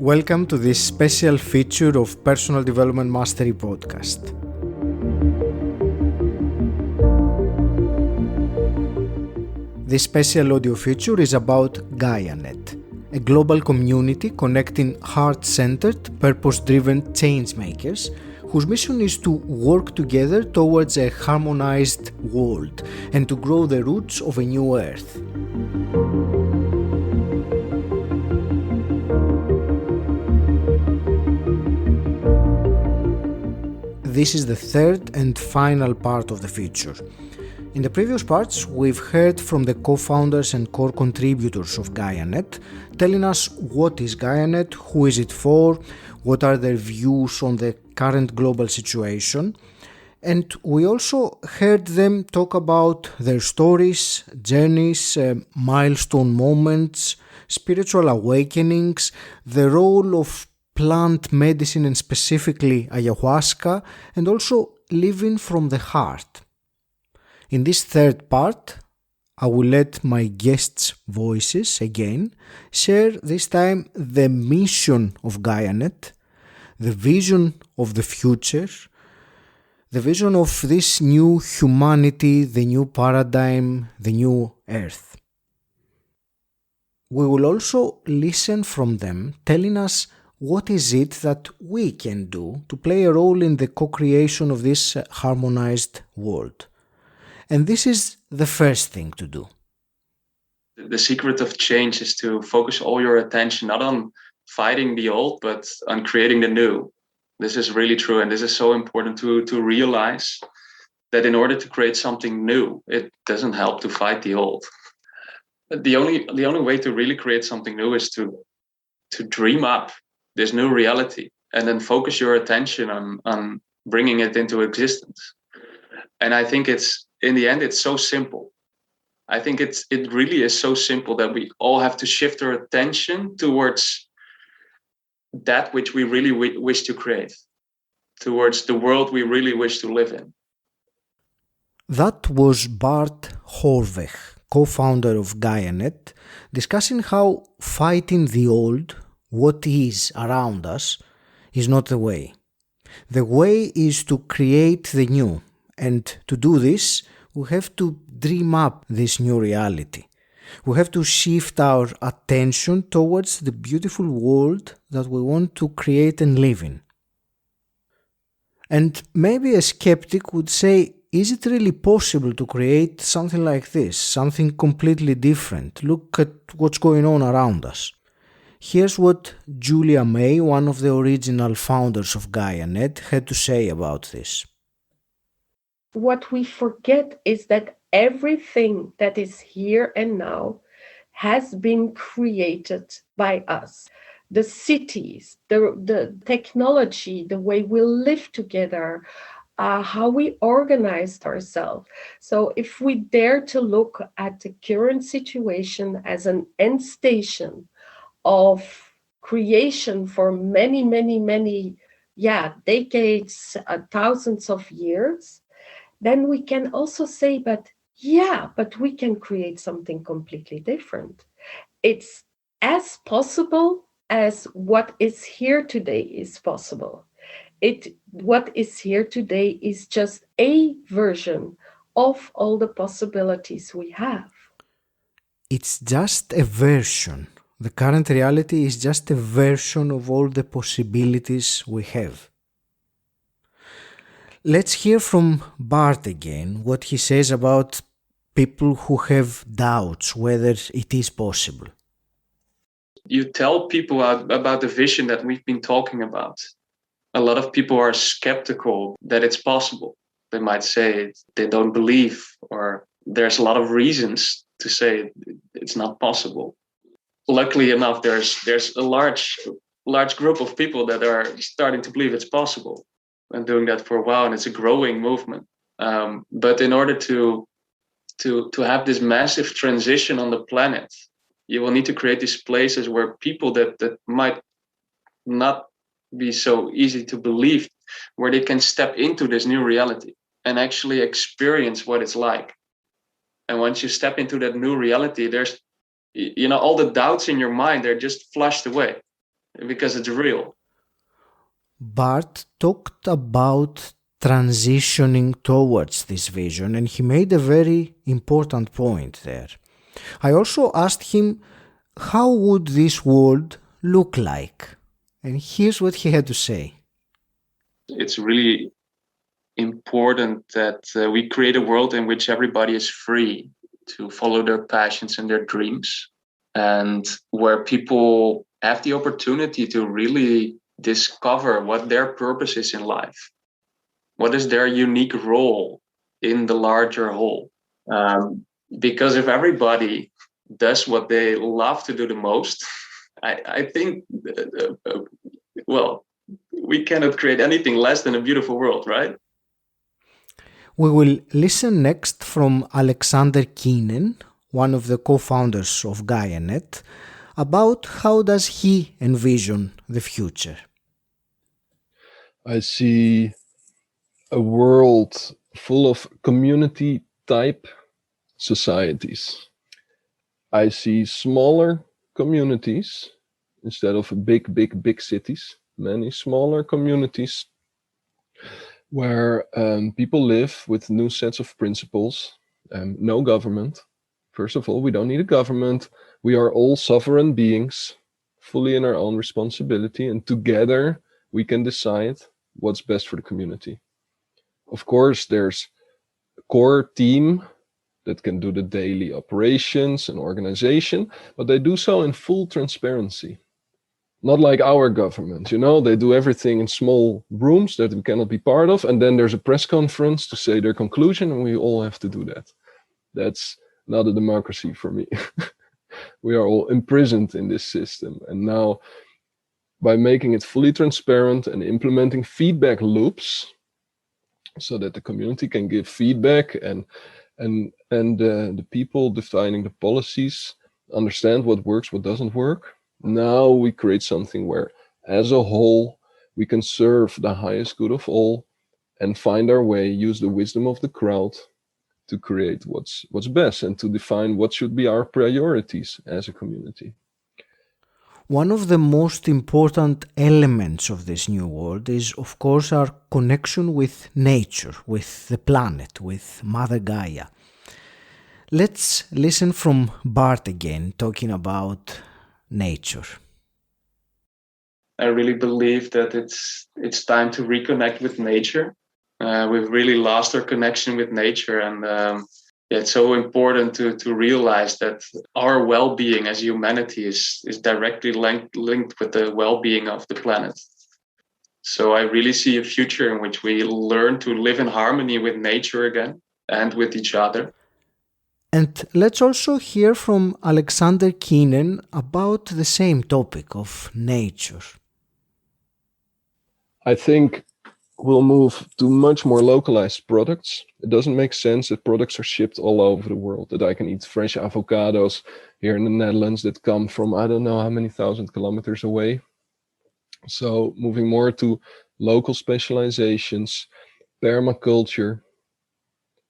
Welcome to this special feature of Personal Development Mastery Podcast. This special audio feature is about Gaianet, a global community connecting heart-centered, purpose-driven changemakers whose mission is to work together towards a harmonized world and to grow the roots of a new earth. This is the third and final part of the feature. In the previous parts, we've heard from the co-founders and core contributors of Gaianet, telling us what is Gaianet, who is it for, what are their views on the current global situation. And we also heard them talk about their stories, journeys, milestone moments, spiritual awakenings, the role of plant medicine and specifically ayahuasca, and also living from the heart. In this third part, I will let my guests' voices again share this time the mission of Gaianet, the vision of the future, the vision of this new humanity, the new paradigm, the new earth. We will also listen from them telling us what is it that we can do to play a role in the co-creation of this harmonized world. And this is the first thing to do. The secret of change is to focus all your attention not on fighting the old, but on creating the new. This is really true, and this is so important to realize that in order to create something new, it doesn't help to fight the old. The only way to really create something new is to dream up this new reality and then focus your attention on bringing it into existence. And I think in the end, it's so simple. I think it really is so simple that we all have to shift our attention towards that which we really wish to create, towards the world we really wish to live in. That was Bart Horvech, co-founder of Gaianet, discussing how fighting the old, what is around us, is not the way. The way is to create the new, and to do this, we have to dream up this new reality. We have to shift our attention towards the beautiful world that we want to create and live in. And maybe a skeptic would say, is it really possible to create something like this, something completely different? Look at what's going on around us. Here's what Julia May, one of the original founders of Gaianet, had to say about this. What we forget is that everything that is here and now has been created by us. The cities, the technology, the way we live together, how we organized ourselves. So if we dare to look at the current situation as an end station of creation for many, decades, thousands of years, then we can also say, but we can create something completely different. It's as possible as what is here today is possible. What is here today is just a version of all the possibilities we have. It's just a version. The current reality is just a version of all the possibilities we have. Let's hear from Bart again, what he says about people who have doubts whether it is possible. You tell people about the vision that we've been talking about. A lot of people are skeptical that it's possible. They might say they don't believe, or there's a lot of reasons to say it's not possible. Luckily enough, there's a large group of people that are starting to believe it's possible and doing that for a while, and it's a growing movement. But in order to have this massive transition on the planet, you will need to create these places where people that might not be so easy to believe, where they can step into this new reality and actually experience what it's like. And once you step into that new reality, there's all the doubts in your mind, they're just flushed away. because it's real. Bart talked about transitioning towards this vision, and he made a very important point there. I also asked him, how would this world look like? And here's what he had to say. It's really important that we create a world in which everybody is free to follow their passions and their dreams, and where people have the opportunity to really discover what their purpose is in life. What is their unique role in the larger whole? Because if everybody does what they love to do the most, I think, well, we cannot create anything less than a beautiful world, right? We will listen next from Alexander Keenan, one of the co-founders of Gaianet, about how does he envision the future. I see a world full of community-type societies. I see smaller communities instead of big cities, many smaller communities where people live with new sets of principles, no government. First of all, we don't need a government. We are all sovereign beings, fully in our own responsibility, and together we can decide what's best for the community. Of course, there's a core team that can do the daily operations and organization, but they do so in full transparency. Not like our government, they do everything in small rooms that we cannot be part of, and then there's a press conference to say their conclusion, and we all have to do that. That's not a democracy for me. We are all imprisoned in this system, and now by making it fully transparent and implementing feedback loops so that the community can give feedback and the people defining the policies understand what works, what doesn't work. Now we create something where, as a whole, we can serve the highest good of all and find our way, use the wisdom of the crowd to create what's best and to define what should be our priorities as a community. One of the most important elements of this new world is, of course, our connection with nature, with the planet, with Mother Gaia. Let's listen from Bart again, talking about nature. I really believe that it's time to reconnect with nature. We've really lost our connection with nature, and it's so important to realize that our well-being as humanity is directly linked with the well-being of the planet. So I really see a future in which we learn to live in harmony with nature again and with each other. And let's also hear from Alexander Keenan about the same topic of nature. I think we'll move to much more localized products. It doesn't make sense that products are shipped all over the world, that I can eat fresh avocados here in the Netherlands that come from I don't know how many thousand kilometers away. So moving more to local specializations, permaculture.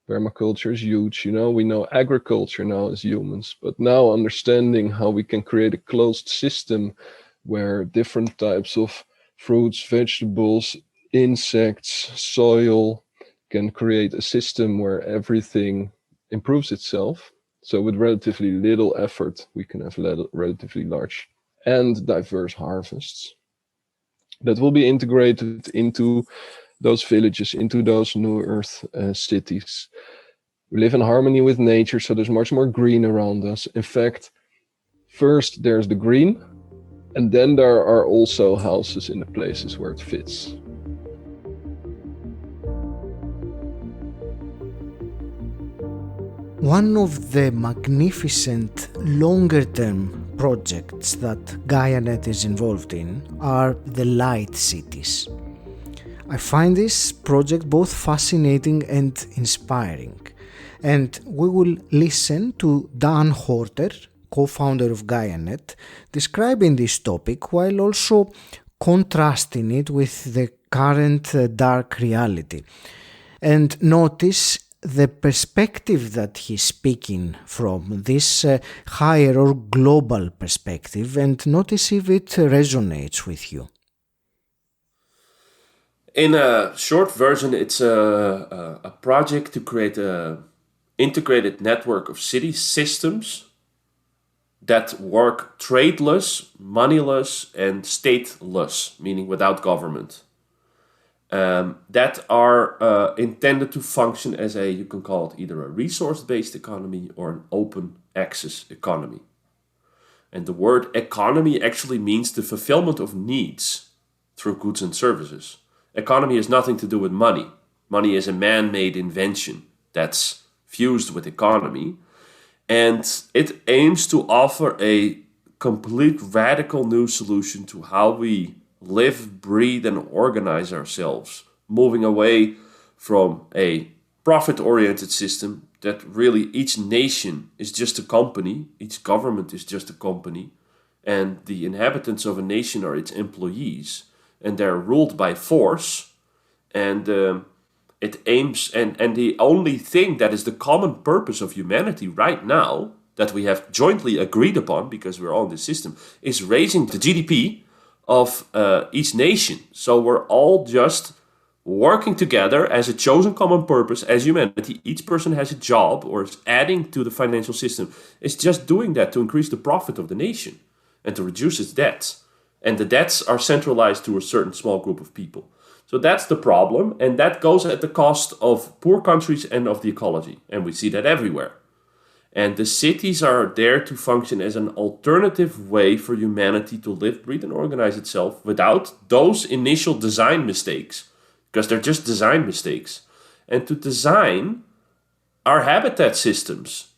Permaculture is huge. We know agriculture now as humans, but now understanding how we can create a closed system where different types of fruits, vegetables, insects, soil can create a system where everything improves itself. So with relatively little effort, we can have relatively large and diverse harvests that will be integrated into those villages, into those new earth cities. We live in harmony with nature, so there's much more green around us. In fact, first there's the green, and then there are also houses in the places where it fits. One of the magnificent longer-term projects that Gaianet is involved in are the light cities. I find this project both fascinating and inspiring, and we will listen to Dan Horter, co-founder of Gaianet, describing this topic while also contrasting it with the current dark reality. And notice the perspective that he's speaking from, this higher or global perspective, and notice if it resonates with you. In a short version, it's a project to create an integrated network of city systems that work tradeless, moneyless, and stateless, meaning without government. That are intended to function as you can call it either a resource-based economy or an open access economy. And the word economy actually means the fulfillment of needs through goods and services. Economy has nothing to do with money. Money is a man-made invention that's fused with economy. And it aims to offer a complete radical new solution to how we live, breathe, and organize ourselves, moving away from a profit-oriented system that really each nation is just a company, each government is just a company, and the inhabitants of a nation are its employees, and they're ruled by force, and it aims, and the only thing that is the common purpose of humanity right now, that we have jointly agreed upon, because we're all in this system, is raising the GDP of each nation. So we're all just working together as a chosen common purpose as humanity. Each person has a job or is adding to the financial system. It's just doing that to increase the profit of the nation and to reduce its debts. And the debts are centralized to a certain small group of people. So that's the problem, and that goes at the cost of poor countries and of the ecology. And we see that everywhere. And the cities are there to function as an alternative way for humanity to live, breathe, and organize itself without those initial design mistakes, because they're just design mistakes, and to design our habitat systems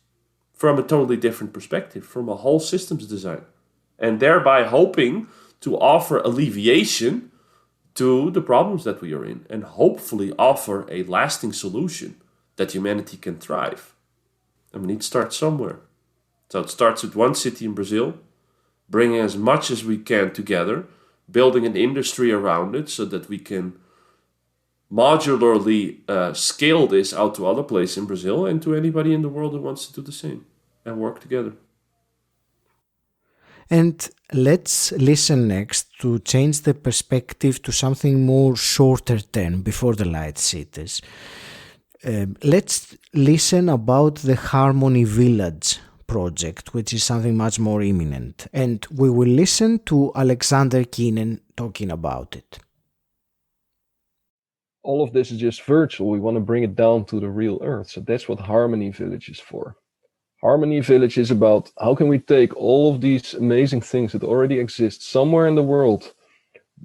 from a totally different perspective, from a whole systems design, and thereby hoping to offer alleviation to the problems that we are in, and hopefully offer a lasting solution that humanity can thrive. And we need to start somewhere. So it starts with one city in Brazil, bringing as much as we can together, building an industry around it so that we can modularly scale this out to other places in Brazil and to anybody in the world who wants to do the same and work together. And let's listen next to change the perspective to something more shorter term before the light cities. Let's listen about the Harmony Village project, which is something much more imminent. And we will listen to Alexander Keenan talking about it. All of this is just virtual. We want to bring it down to the real earth. So that's what Harmony Village is for. Harmony Village is about how can we take all of these amazing things that already exist somewhere in the world,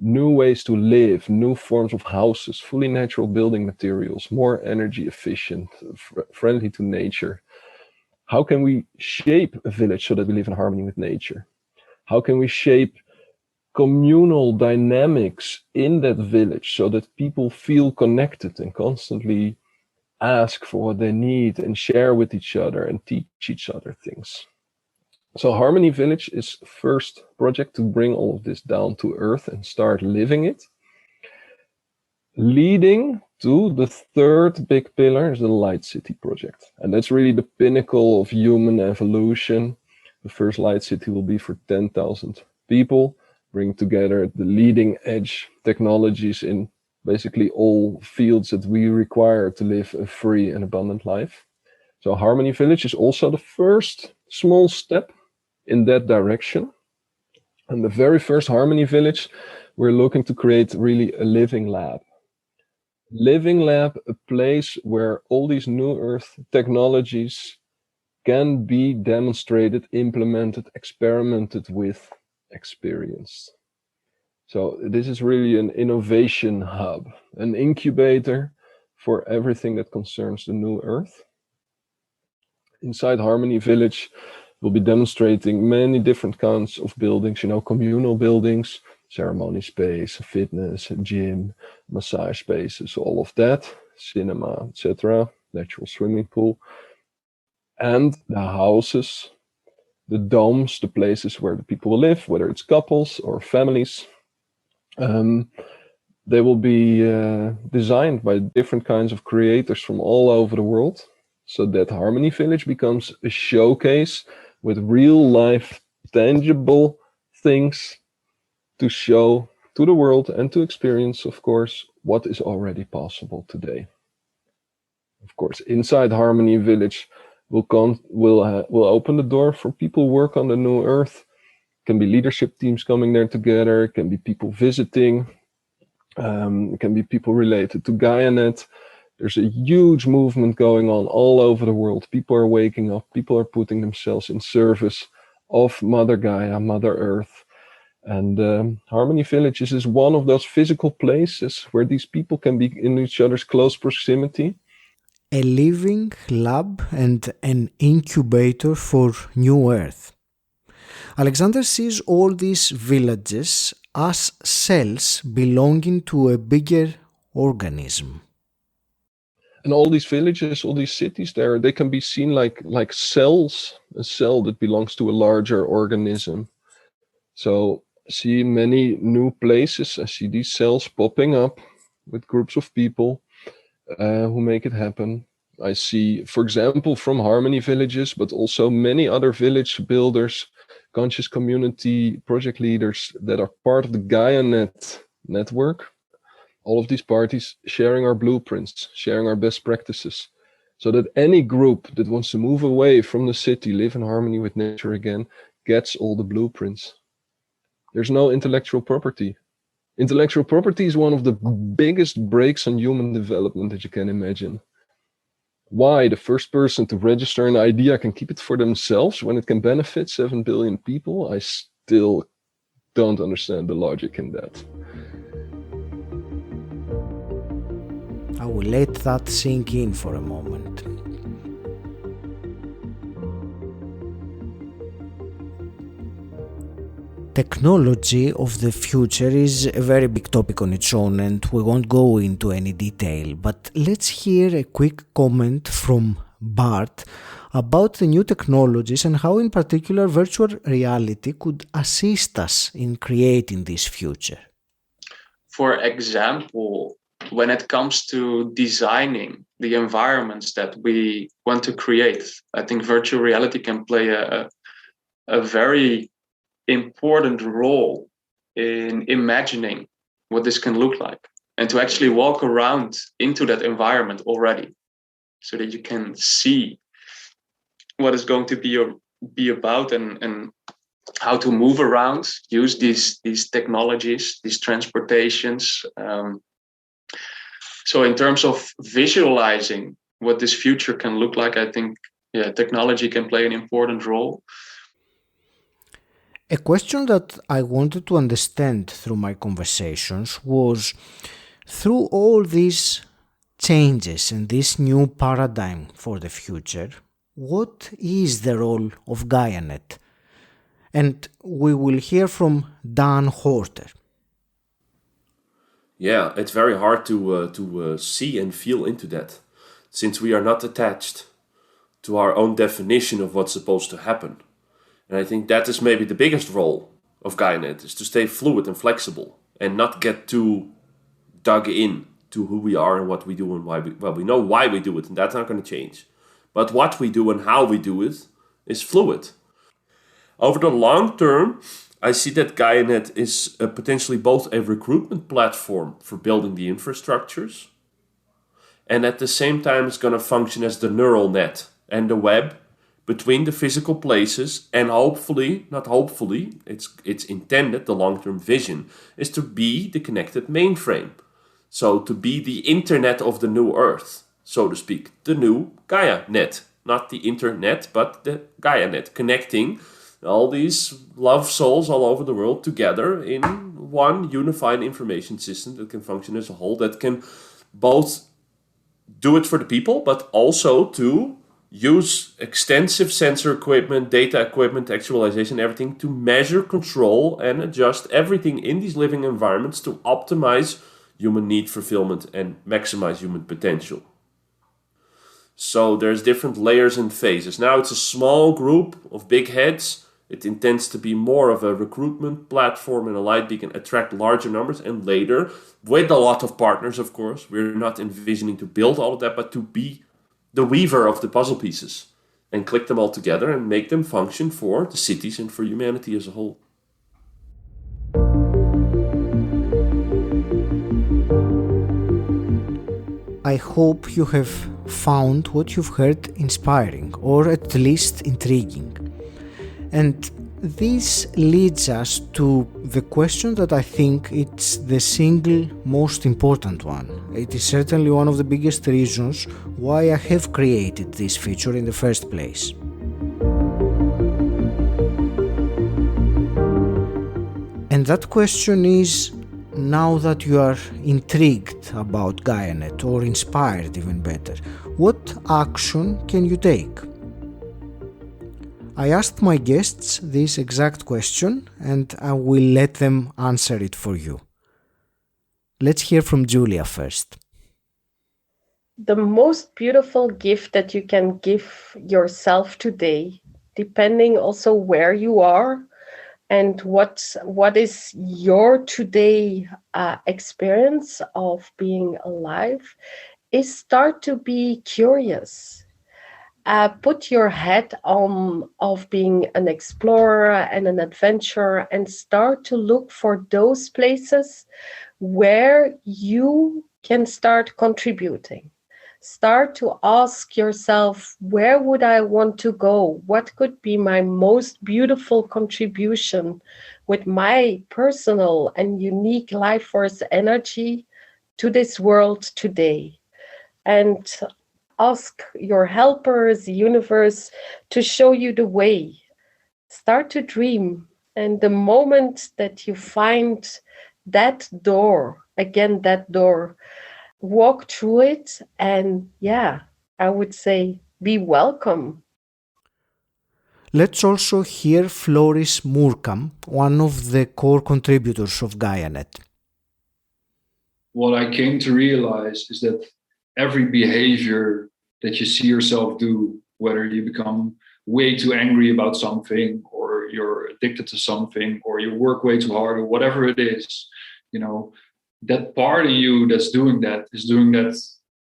new ways to live, new forms of houses, fully natural building materials, more energy efficient, friendly to nature. How can we shape a village so that we live in harmony with nature? How can we shape communal dynamics in that village so that people feel connected and constantly ask for what they need and share with each other and teach each other things? So Harmony Village is first project to bring all of this down to earth and start living it. Leading to the third big pillar is the Light City project. And that's really the pinnacle of human evolution. The first Light City will be for 10,000 people, bring together the leading edge technologies in basically all fields that we require to live a free and abundant life. So Harmony Village is also the first small step in that direction. And the very first Harmony Village, we're looking to create really a living lab. Living lab, a place where all these new earth technologies can be demonstrated, implemented, experimented with, experienced. So this is really an innovation hub, an incubator for everything that concerns the new earth. Inside Harmony Village, we'll be demonstrating many different kinds of buildings, communal buildings, ceremony space, fitness, gym, massage spaces, all of that, cinema, etc., natural swimming pool, and the houses, the domes, the places where the people live, whether it's couples or families. They will be designed by different kinds of creators from all over the world, so that Harmony Village becomes a showcase with real life, tangible things to show to the world and to experience, of course, what is already possible today. Of course, inside Harmony Village will open the door for people who work on the new Earth. Can be leadership teams coming there together. Can be people visiting. Can be people related to Gaianet. There's a huge movement going on all over the world. People are waking up. People are putting themselves in service of Mother Gaia, Mother Earth. And Harmony Villages is one of those physical places where these people can be in each other's close proximity. A living lab and an incubator for New Earth. Alexander sees all these villages as cells belonging to a bigger organism. And all these villages, all these cities there, they can be seen like cells, a cell that belongs to a larger organism. So I see many new places. I see these cells popping up with groups of people who make it happen. I see, for example, from Harmony Villages, but also many other village builders, conscious community project leaders that are part of the Gaianet network. All of these parties sharing our blueprints, sharing our best practices, so that any group that wants to move away from the city, live in harmony with nature again, gets all the blueprints. There's no intellectual property. Intellectual property is one of the biggest brakes on human development that you can imagine. Why the first person to register an idea can keep it for themselves when it can benefit 7 billion people, I still don't understand the logic in that. I will let that sink in for a moment. Technology of the future is a very big topic on its own and we won't go into any detail, but let's hear a quick comment from Bart about the new technologies and how in particular virtual reality could assist us in creating this future. For example, when it comes to designing the environments that we want to create, I think virtual reality can play a very important role in imagining what this can look like and to actually walk around into that environment already so that you can see what is going to be about and how to move around, use these technologies, these transportations. So in terms of visualizing what this future can look like, I think technology can play an important role. A question that I wanted to understand through my conversations was, through all these changes and this new paradigm for the future, what is the role of Gaianet? And we will hear from Dan Horter. Yeah, it's very hard to see and feel into that, since we are not attached to our own definition of what's supposed to happen. And I think that is maybe the biggest role of Gaianet, is to stay fluid and flexible and not get too dug in to who we are and what we do and why we know why we do it, and that's not going to change. But what we do and how we do it is fluid. Over the long term, I see that Gaianet is potentially both a recruitment platform for building the infrastructures, and at the same time it's going to function as the neural net and the web between the physical places, and it's intended, the long-term vision is to be the connected mainframe. So to be the internet of the new Earth, so to speak, the new Gaianet, not the internet, but the Gaianet, connecting all these love souls all over the world together in one unified information system that can function as a whole, that can both do it for the people, but also to use extensive sensor equipment, data equipment, actualization, everything to measure, control, and adjust everything in these living environments to optimize human need fulfillment and maximize human potential. So there's different layers and phases. Now it's a small group of big heads It intends to be more of a recruitment platform and a light beacon, attract larger numbers, and later, with a lot of partners, of course, we're not envisioning to build all of that, but to be the weaver of the puzzle pieces and click them all together and make them function for the cities and for humanity as a whole. I hope you have found what you've heard inspiring, or at least intriguing. And this leads us to the question that I think it's the single most important one. It is certainly one of the biggest reasons why I have created this feature in the first place. And that question is, now that you are intrigued about Gaianet, or inspired even better, what action can you take? I asked my guests this exact question, and I will let them answer it for you. Let's hear from Julia first. The most beautiful gift that you can give yourself today, depending also where you are and what is your today experience of being alive, is start to be curious. Put your head on of being an explorer and an adventurer and start to look for those places where you can start contributing. Start to ask yourself, where would I want to go? What could be my most beautiful contribution with my personal and unique life force energy to this world today? And ask your helpers, the universe, to show you the way. Start to dream. And the moment that you find that door, walk through it, and I would say be welcome. Let's also hear Floris Mourkam, one of the core contributors of Gaianet. What I came to realize is that every behavior that you see yourself do, whether you become way too angry about something, or you're addicted to something, or you work way too hard, or whatever it is, that part of you that's doing that is doing that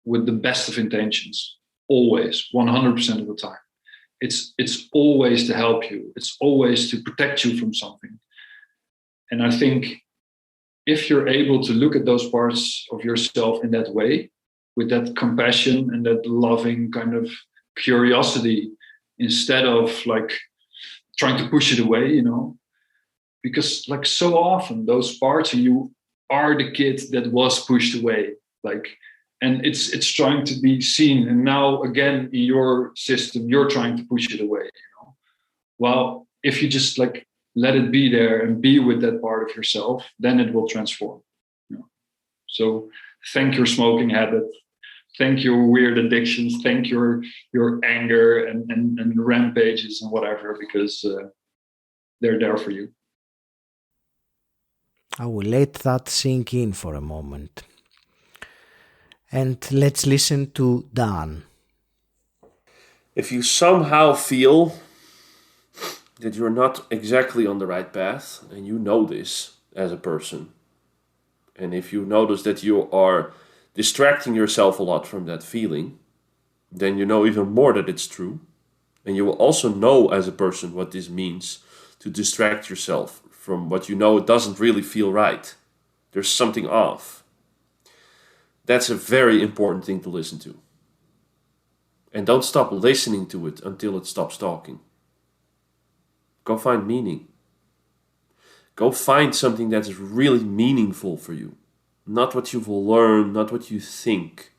with the best of intentions, always, 100% of the time. It's always to help you. It's always to protect you from something. And I think if you're able to look at those parts of yourself in that way, with that compassion and that loving kind of curiosity, instead of like trying to push it away, because like so often those parts of you are the kid that was pushed away, and it's trying to be seen, and now again in your system you're trying to push it away. Well, if you just like let it be there and be with that part of yourself, then it will transform. So thank your smoking habit, thank your weird addictions, thank your anger and rampages and whatever, because they're there for you. I will let that sink in for a moment. And let's listen to Dan. If you somehow feel that you're not exactly on the right path, and you know this as a person, and if you notice that you are distracting yourself a lot from that feeling, then you know even more that it's true. And you will also know as a person what this means to distract yourself from what you know it doesn't really feel right. There's something off. That's a very important thing to listen to. And don't stop listening to it until it stops talking. Go find meaning. Go find something that is really meaningful for you. Not what you've learned, not what you think.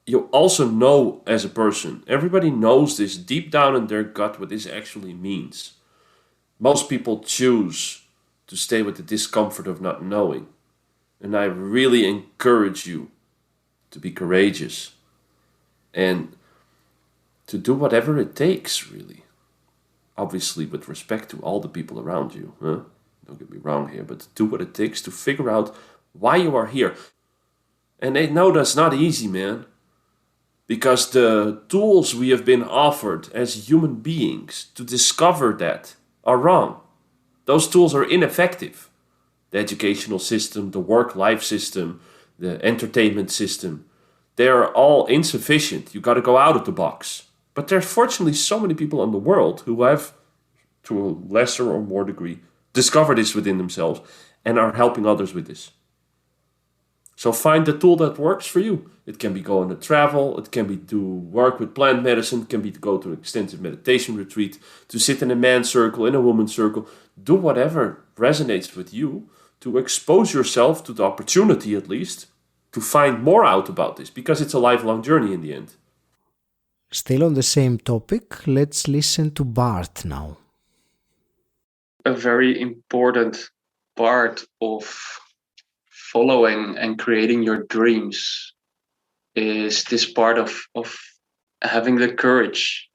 You also know as a person, everybody knows this deep down in their gut what this actually means. Most people choose to stay with the discomfort of not knowing. And I really encourage you to be courageous and to do whatever it takes, really. Obviously, with respect to all the people around you. Don't get me wrong here, but do what it takes to figure out why you are here. And they know that's not easy, man. Because the tools we have been offered as human beings to discover that are wrong. Those tools are ineffective. The educational system, the work-life system, the entertainment system, they are all insufficient. You got to go out of the box. But there's fortunately so many people in the world who have, to a lesser or more degree, discovered this within themselves and are helping others with this. So find the tool that works for you. It can be going to travel, it can be to work with plant medicine, it can be to go to an extensive meditation retreat, to sit in a man's circle, in a woman's circle. Do whatever resonates with you to expose yourself to the opportunity, at least, to find more out about this, because it's a lifelong journey in the end. Still on the same topic, let's listen to Bart now. A very important part of following and creating your dreams is this part of having the courage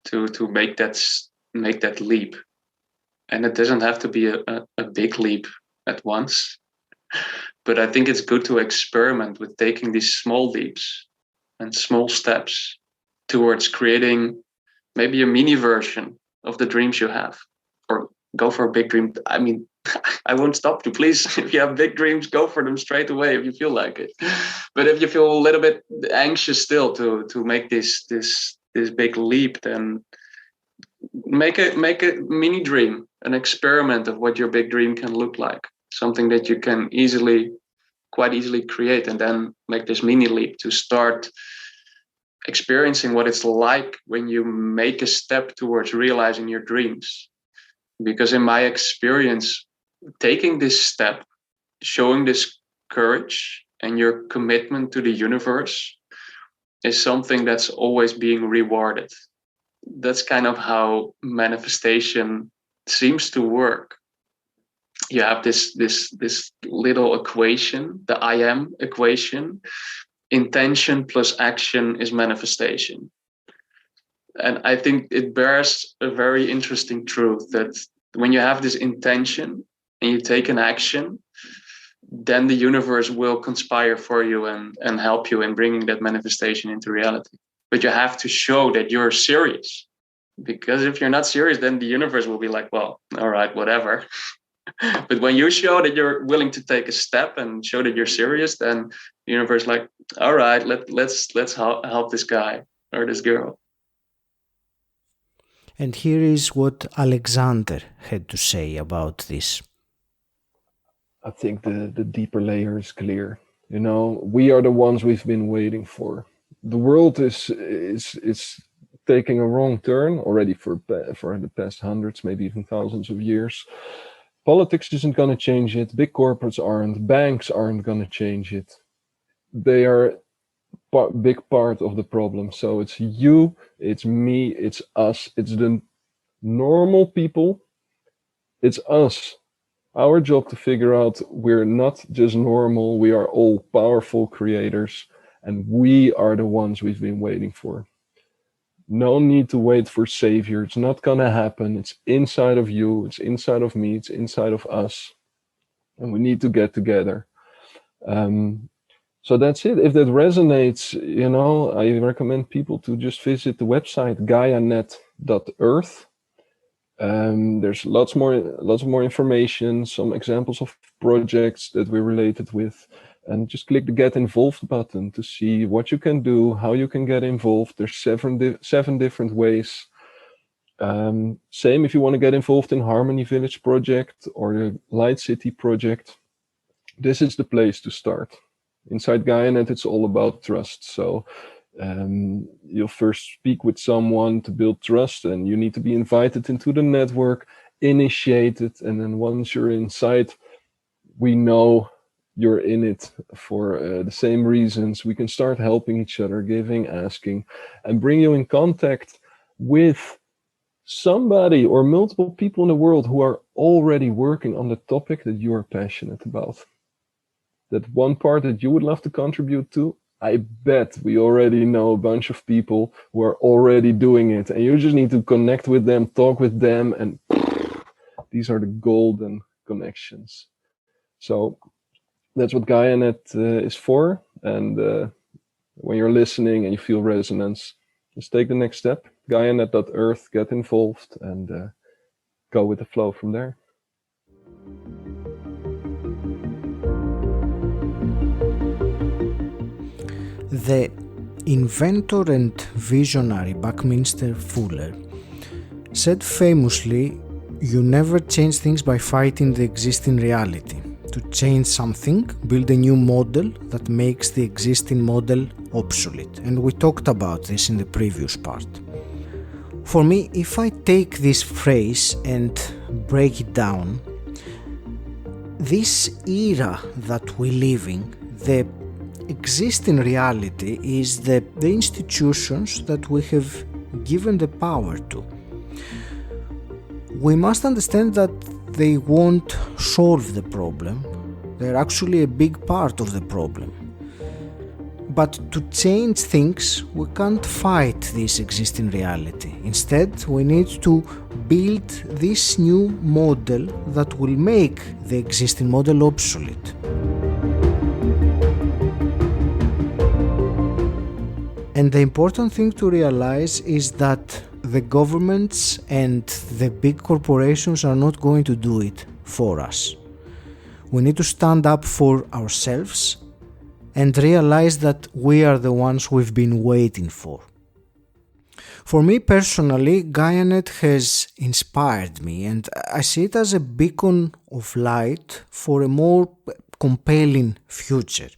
to make that leap. And it doesn't have to be a big leap at once, but I think it's good to experiment with taking these small leaps and small steps towards creating maybe a mini version of the dreams you have, or go for a big dream. I mean, I won't stop you. Please, if you have big dreams, go for them straight away if you feel like it. But if you feel a little bit anxious still to make this big leap, then make a mini dream, an experiment of what your big dream can look like. Something that you can quite easily create, and then make this mini leap to start experiencing what it's like when you make a step towards realizing your dreams. Because in my experience, taking this step, showing this courage and your commitment to the universe is something that's always being rewarded. That's kind of how manifestation seems to work. You have this little equation, the I am equation. Intention plus action is manifestation. And I think it bears a very interesting truth that when you have this intention and you take an action, then the universe will conspire for you and help you in bringing that manifestation into reality. But you have to show that you're serious. Because if you're not serious, then the universe will be like, well, all right, whatever. But when you show that you're willing to take a step and show that you're serious, then the universe is like, all right, let's help this guy or this girl. And here is what Alexander had to say about this. I think the deeper layer is clear. You know, we are the ones we've been waiting for. The world is taking a wrong turn already for the past hundreds, maybe even thousands of years. Politics isn't going to change it. Big corporates aren't. Banks aren't going to change it. They are a big part of the problem. So it's you, it's me, it's us, it's the normal people. It's us. Our job to figure out we're not just normal, we are all powerful creators, and we are the ones we've been waiting for. No need to wait for savior. It's not gonna happen. It's inside of you, it's inside of me, it's inside of us. And we need to get together. So that's it. If that resonates, you know, I recommend people to just visit the website Gaianet.earth. There's lots more information, some examples of projects that we're related with, and just click the Get Involved button to see what you can do, how you can get involved. There's seven different ways. Same if you want to get involved in Harmony Village project or the Light City project. This is the place to start. Inside Gaianet, it's all about trust. So you'll first speak with someone to build trust, and you need to be invited into the network, initiated, and then once you're inside, we know you're in it for the same reasons. We can start helping each other, giving, asking, and bring you in contact with somebody or multiple people in the world who are already working on the topic that you are passionate about. That one part that you would love to contribute to, I bet we already know a bunch of people who are already doing it, and you just need to connect with them, talk with them, and these are the golden connections. So that's what Gaianet is for. And when you're listening and you feel resonance, just take the next step. Gaianet.earth, get involved, and go with the flow from there. The inventor and visionary Buckminster Fuller said famously, "You never change things by fighting the existing reality. To change something, build a new model that makes the existing model obsolete." And we talked about this in the previous part. For me, if I take this phrase and break it down, this era that we live in, the existing reality is the institutions that we have given the power to. We must understand that they won't solve the problem. They're actually a big part of the problem. But to change things, we can't fight this existing reality. Instead, we need to build this new model that will make the existing model obsolete. And the important thing to realize is that the governments and the big corporations are not going to do it for us. We need to stand up for ourselves and realize that we are the ones we've been waiting for. For me personally, Gaianet has inspired me, and I see it as a beacon of light for a more compelling future.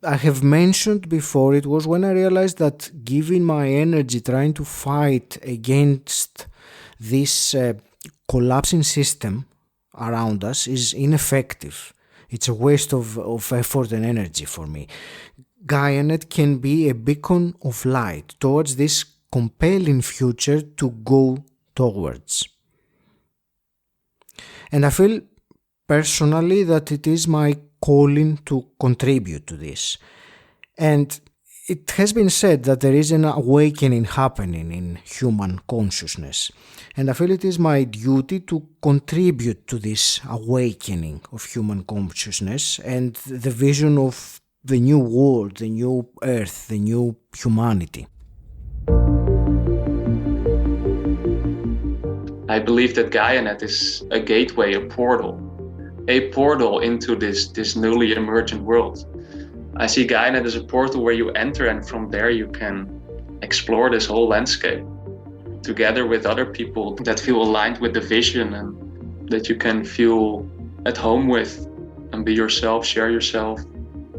I have mentioned before, it was when I realized that giving my energy trying to fight against this collapsing system around us is ineffective. It's a waste of effort and energy for me. Gaianet can be a beacon of light towards this compelling future to go towards. And I feel personally that it is my calling to contribute to this. And it has been said that there is an awakening happening in human consciousness. And I feel it is my duty to contribute to this awakening of human consciousness and the vision of the new world, the new earth, the new humanity. I believe that Gaianet is a gateway, a portal into this newly emergent world. I see Gaianet as a portal where you enter, and from there you can explore this whole landscape together with other people that feel aligned with the vision and that you can feel at home with, and be yourself, share yourself,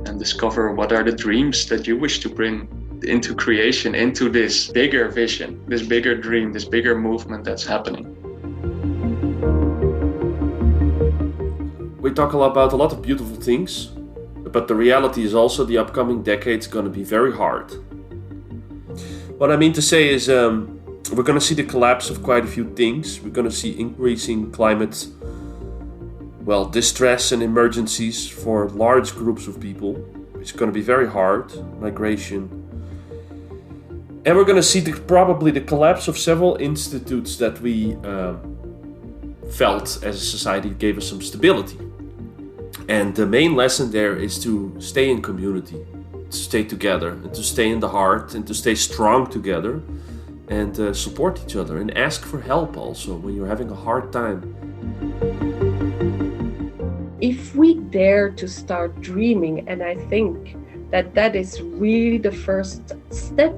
and discover what are the dreams that you wish to bring into creation, into this bigger vision, this bigger dream, this bigger movement that's happening. We talk about a lot of beautiful things, but the reality is also the upcoming decade's going to be very hard. What I mean to say is we're going to see the collapse of quite a few things. We're going to see increasing climate, distress and emergencies for large groups of people. It's going to be very hard, migration. And we're going to see probably the collapse of several institutes that we felt as a society gave us some stability. And the main lesson there is to stay in community, to stay together, and to stay in the heart, and to stay strong together, and support each other, and ask for help also when you're having a hard time. If we dare to start dreaming, and I think that is really the first step,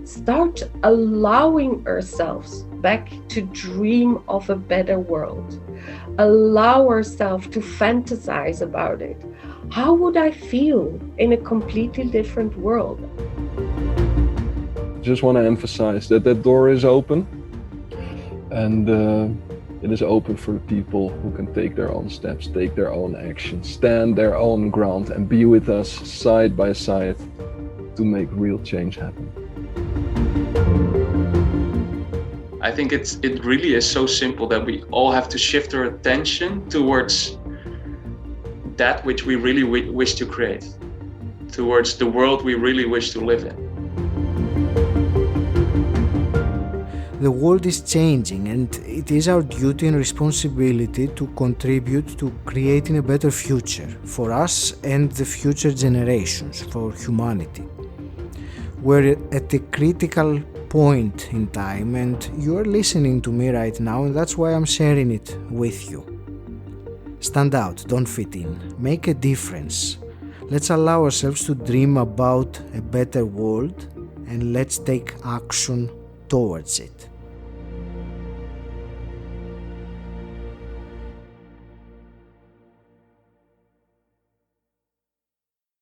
start allowing ourselves back to dream of a better world. Allow ourselves to fantasize about it. How would I feel in a completely different world? Just want to emphasize that door is open, and it is open for the people who can take their own steps, take their own actions, stand their own ground, and be with us side by side to make real change happen. I think it really is so simple that we all have to shift our attention towards that which we really wish to create, towards the world we really wish to live in. The world is changing, and it is our duty and responsibility to contribute to creating a better future for us and the future generations, for humanity. We're at a critical point in time, and you're listening to me right now, and that's why I'm sharing it with you. Stand out, don't fit in, make a difference. Let's allow ourselves to dream about a better world, and let's take action towards it.